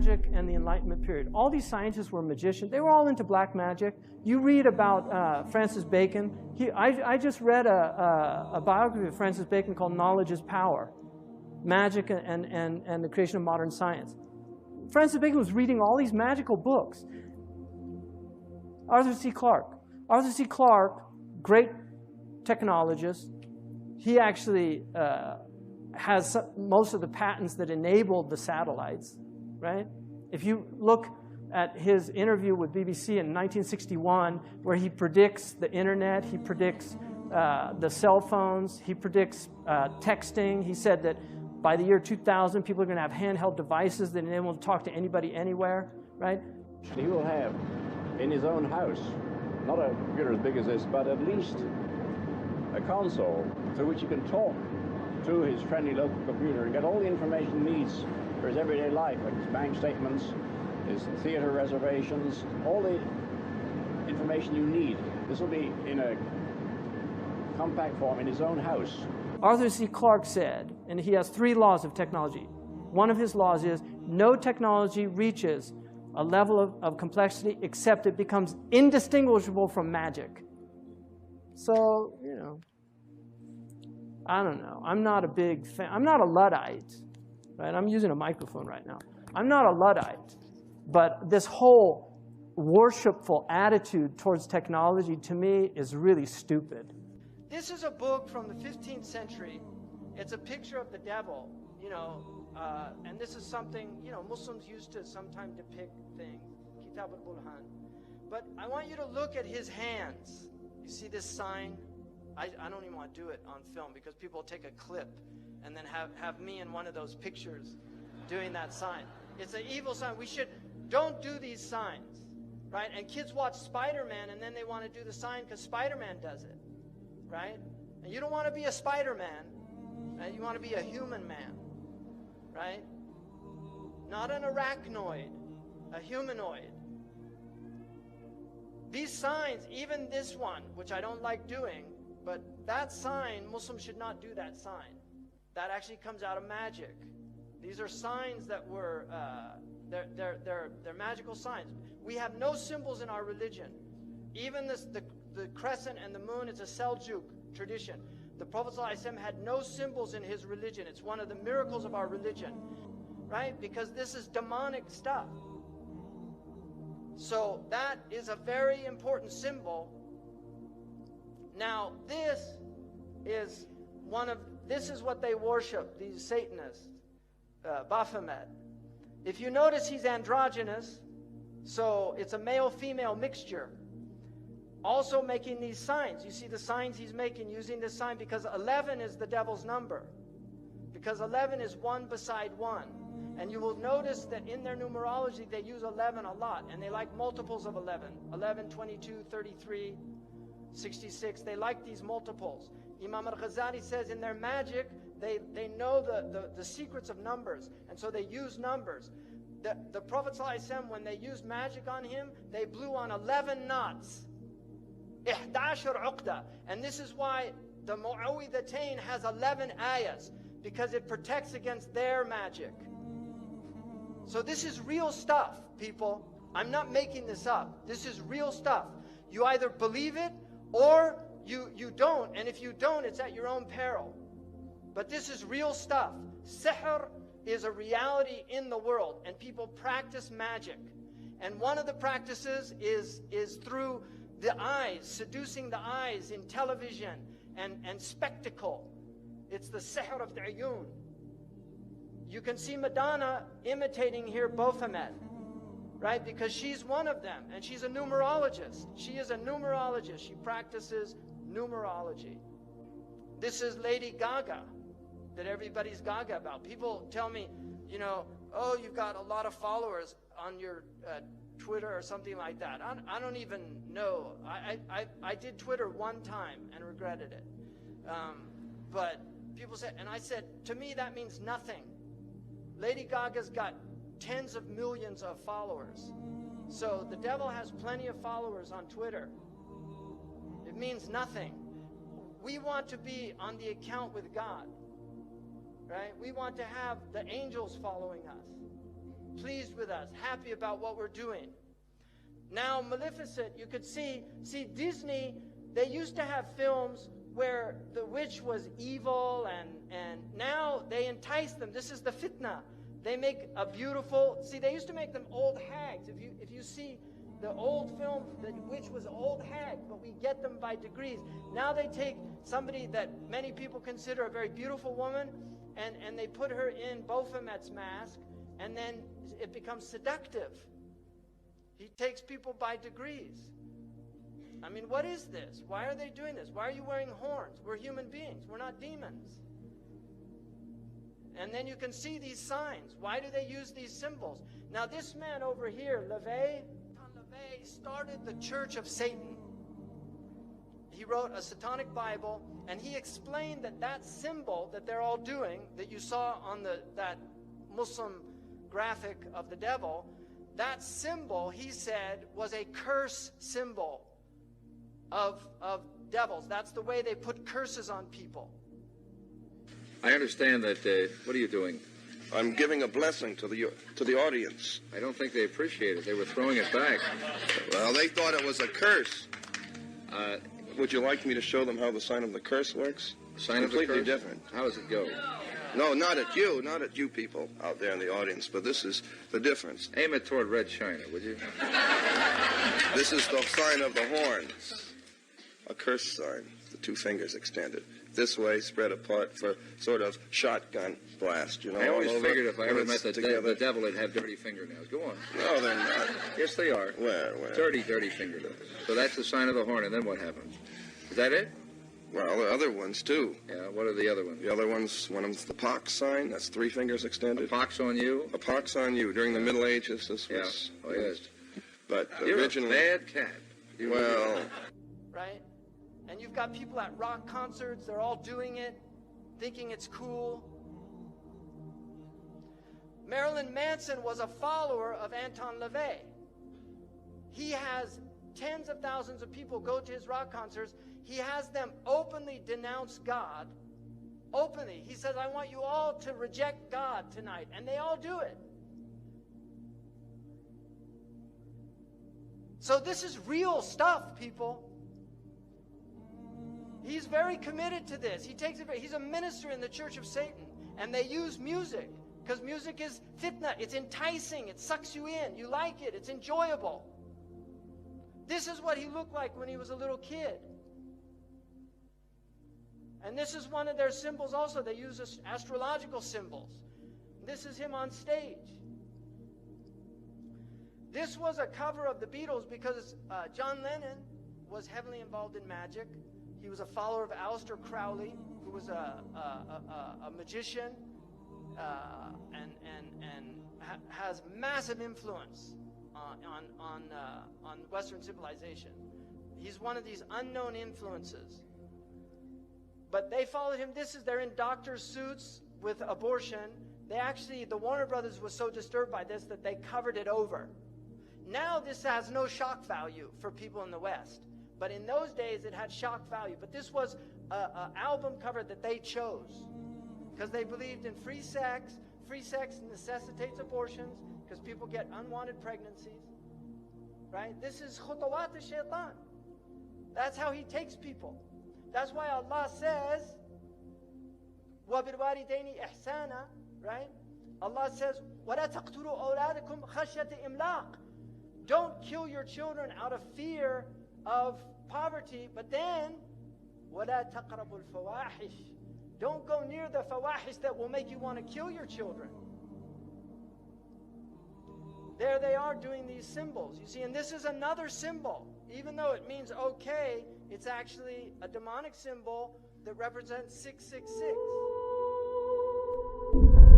magic and the Enlightenment period. All these scientists were magicians. They were all into black magic. You read about Francis Bacon. I just read a biography of Francis Bacon called Knowledge is Power, Magic and the Creation of Modern Science. Francis Bacon was reading all these magical books. Arthur C. Clarke. Arthur C. Clarke, great technologist. He actually has most of the patents that enabled the satellites, right? If you look at his interview with BBC in 1961, where he predicts the internet, he predicts the cell phones, he predicts texting. He said that by the year 2000, people are going to have handheld devices that enable them to talk to anybody anywhere, right? He will have in his own house, not a computer as big as this, but at least a console through which he can talk to his friendly local computer and get all the information he needs for his everyday life, like his bank statements, his theater reservations, all the information you need. This will be in a compact form in his own house. Arthur C. Clarke said, and he has 3 laws of technology. One of his laws is no technology reaches a level of complexity except it becomes indistinguishable from magic. So, you know, I don't know. I'm not a big fan. I'm not a Luddite, right? I'm using a microphone right now. I'm not a Luddite. But this whole worshipful attitude towards technology, to me, is really stupid. This is a book from the 15th century. It's a picture of the devil, you know, and this is something, you know, Muslims used to sometimes depict things, Kitab al-Burhan. But I want you to look at his hands. You see this sign? I don't even want to do it on film because people will take a clip and then have me in one of those pictures doing that sign. It's an evil sign. Don't do these signs, right? And kids watch Spider-Man and then they want to do the sign because Spider-Man does it, right? And you don't want to be a Spider-Man, right? You want to be a human man, right? Not an arachnoid, a humanoid. These signs, even this one, which I don't like doing, but that sign, Muslims should not do that sign. That actually comes out of magic. These are signs that were, they're magical signs. We have no symbols in our religion. Even the crescent and the moon is a Seljuk tradition. The Prophet ﷺ had no symbols in his religion. It's one of the miracles of our religion, right? Because this is demonic stuff. So that is a very important symbol. Now, this is what they worship, these Satanists, Baphomet. If you notice, he's androgynous, so it's a male-female mixture. Also making these signs. You see the signs he's making using this sign because 11 is the devil's number. Because 11 is 1 beside 1. And you will notice that in their numerology, they use 11 a lot, and they like multiples of 11. 11, 22, 33, 66. They like these multiples. Imam al-Ghazali says in their magic, they know the secrets of numbers, and so they use numbers. The Prophet ﷺ, when they used magic on him, they blew on 11 knots. 11 uqda. And this is why the Mu'awwidhatayn has 11 ayahs, because it protects against their magic. So this is real stuff, people. I'm not making this up. This is real stuff. You either believe it or you don't, and if you don't, it's at your own peril. But this is real stuff. Sihr is a reality in the world, and people practice magic. And one of the practices is through the eyes, seducing the eyes in television and spectacle. It's the sihr of the ayun. You can see Madonna imitating here Baphomet, right? Because she's one of them, and she's a numerologist. She is a numerologist. She practices numerology. This is Lady Gaga, that everybody's gaga about. People tell me, you know, oh, you've got a lot of followers on your Twitter or something like that. I don't even know. I did Twitter one time and regretted it. But people said, and I said, to me that means nothing. Lady Gaga's got tens of millions of followers. So the devil has plenty of followers on Twitter. It means nothing. We want to be on the account with God, right? We want to have the angels following us. pleased with us, happy about what we're doing. Now, Maleficent, you could see Disney, they used to have films where the witch was evil, and now they entice them. This is the fitna. They make a beautiful, they used to make them old hags. If you see the old film, the witch was old hag, but we get them by degrees. Now they take somebody that many people consider a very beautiful woman, and they put her in Baphomet's mask, and then it becomes seductive. He takes people by degrees. I mean, what is this? Why are they doing this? Why are you wearing horns? We're human beings. We're not demons. And then you can see these signs. Why do they use these symbols? Now, this man over here, LaVey started the Church of Satan. He wrote a satanic Bible, and he explained that symbol that they're all doing, that you saw on that Muslim graphic of the devil, that symbol, he said, was a curse symbol of devils. That's the way they put curses on people. I understand that, what are you doing? I'm giving a blessing to the audience. I don't think they appreciate it. They were throwing it back. Well, they thought it was a curse. Would you like me to show them how the sign of the curse works? Sign of the curse? Completely different. How does it go? No, not at you people out there in the audience, but this is the difference. Aim it toward Red China, would you? This is the sign of the horns. A curse sign, the two fingers extended. This way, spread apart for sort of shotgun blast, you know. I always figured if I ever when met it's the devil, it'd have dirty fingernails. Go on. No, they're not. Yes, they are. Where? Dirty fingernails. So that's the sign of the horn, and then what happens? Is that it? Well, there are other ones, too. Yeah, what are the other ones? The other ones, one of them's the pox sign. That's 3 fingers extended. A pox on you? A pox on you. During the Middle Ages, this was... Yeah. Oh, yes. But You're originally... a bad cat. Well... Right? And you've got people at rock concerts, they're all doing it, thinking it's cool. Marilyn Manson was a follower of Anton LaVey. He has tens of thousands of people go to his rock concerts. He has them openly denounce God. Openly. He says, I want you all to reject God tonight. And they all do it. So this is real stuff, people. He's very committed to this. He takes it. He's a minister in the Church of Satan, and they use music because music is fitna. It's enticing. It sucks you in. You like it. It's enjoyable. This is what he looked like when he was a little kid. And this is one of their symbols also. They use astrological symbols. This is him on stage. This was a cover of the Beatles because John Lennon was heavily involved in magic. He was a follower of Aleister Crowley, who was a magician and has massive influence on Western civilization. He's one of these unknown influences. But they followed him. They're in doctor's suits with abortion. The Warner Brothers was so disturbed by this that they covered it over. Now this has no shock value for people in the West. But in those days, it had shock value. But this was an album cover that they chose because they believed in free sex. Free sex necessitates abortions because people get unwanted pregnancies. Right? This is khutawat al-shaytan. That's how he takes people. That's why Allah says, وَبِالْوَالِدَيْنِ إِحْسَانًا, right? Allah says, وَلَا تَقْتُلُوا أَوْلَادَكُمْ خَشْيَةَ إِمْلَاقٍ. Don't kill your children out of fear of poverty, but then وَلَا تَقْرَبُوا الْفَوَاحِشِ. Don't go near the fawahish that will make you want to kill your children. There they are doing these symbols, you see, and this is another symbol. Even though it means okay, it's actually a demonic symbol that represents 666.